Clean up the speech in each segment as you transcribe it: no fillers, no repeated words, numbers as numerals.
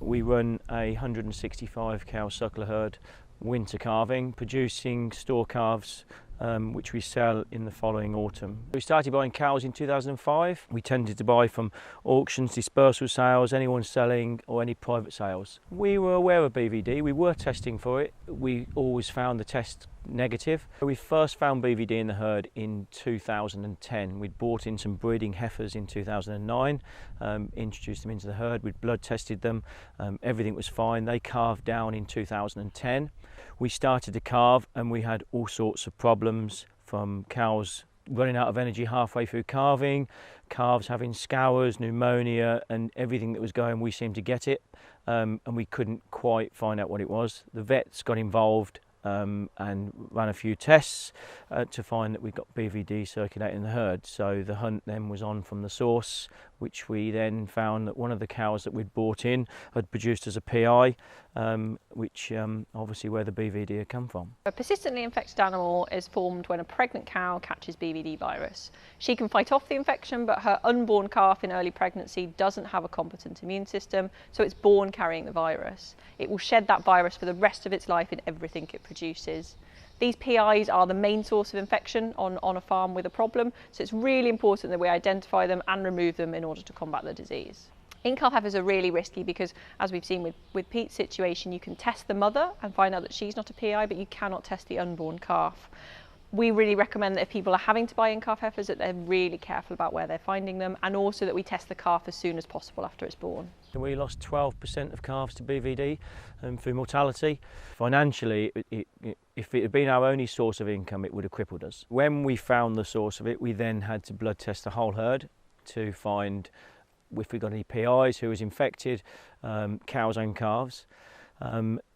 we run a 165 cow suckler herd winter calving, producing store calves which we sell in the following autumn. We started buying cows in 2005. We tended to buy from auctions, dispersal sales, anyone selling or any private sales. We were aware of BVD, we were testing for it. We always found the test negative. We first found BVD in the herd in 2010. We'd bought in some breeding heifers in 2009, introduced them into the herd, we'd blood tested them, everything was fine. They calved down in 2010. We started to calve and we had all sorts of problems, from cows running out of energy halfway through calving, calves having scours, pneumonia, and everything that was going, we seemed to get it, and we couldn't quite find out what it was. The vets got involved and ran a few tests to find that we got BVD circulating in the herd. So the hunt then was on from the source, which we then found that one of the cows that we'd bought in had produced as a PI, which obviously where the BVD had come from. A persistently infected animal is formed when a pregnant cow catches BVD virus. She can fight off the infection, but her unborn calf in early pregnancy doesn't have a competent immune system, so it's born carrying the virus. It will shed that virus for the rest of its life in everything it produces. These PIs are the main source of infection on a farm with a problem, so it's really important that we identify them and remove them in order to combat the disease. In-calf heifers are really risky because, as we've seen with Pete's situation, you can test the mother and find out that she's not a PI, but you cannot test the unborn calf. We really recommend that if people are having to buy in-calf heifers, that they're really careful about where they're finding them, and also that we test the calf as soon as possible after it's born. We lost 12% of calves to BVD through mortality. Financially, if it had been our only source of income, it would have crippled us. When we found the source of it, we then had to blood test the whole herd to find if we got any PIs, who was infected, cows and calves.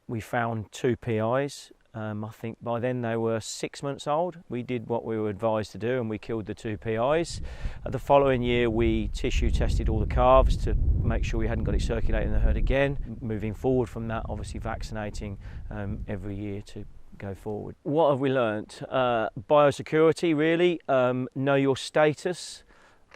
We found 2 PIs. I think by then they were 6 months old. We did what we were advised to do and we killed the 2 PIs. The following year we tissue tested all the calves to make sure we hadn't got it circulating in the herd again. Moving forward from that, obviously vaccinating every year to go forward. What have we learnt? Biosecurity, really. Know your status.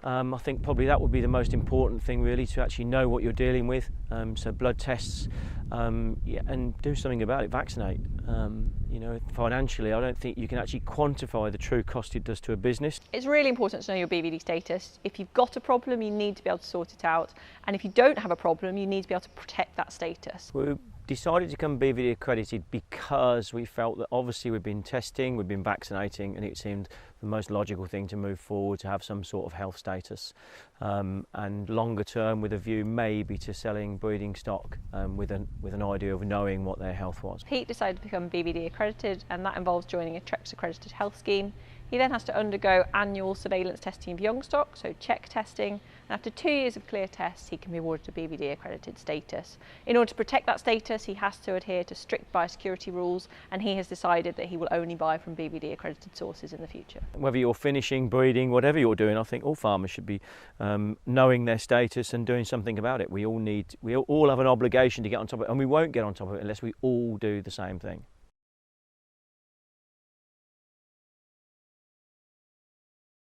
I think probably that would be the most important thing, really, to actually know what you're dealing with. So blood tests, yeah, and do something about it, vaccinate. You know, financially, I don't think you can actually quantify the true cost it does to a business. It's really important to know your BVD status. If you've got a problem, you need to be able to sort it out. And if you don't have a problem, you need to be able to protect that status. We decided to become BVD accredited because we felt that obviously we've been testing, we've been vaccinating, and it seemed the most logical thing to move forward to have some sort of health status, and longer term with a view maybe to selling breeding stock with an idea of knowing what their health was. Pete decided to become BVD accredited, and that involves joining a TREX accredited health scheme. He then has to undergo annual surveillance testing of young stock, so check testing, and after 2 years of clear tests he can be awarded a BVD accredited status. In order to protect that status, he has to adhere to strict biosecurity rules, and he has decided that he will only buy from BVD accredited sources in the future. Whether you're finishing, breeding, whatever you're doing, I think all farmers should be knowing their status and doing something about it. We all have an obligation to get on top of it, and we won't get on top of it unless we all do the same thing.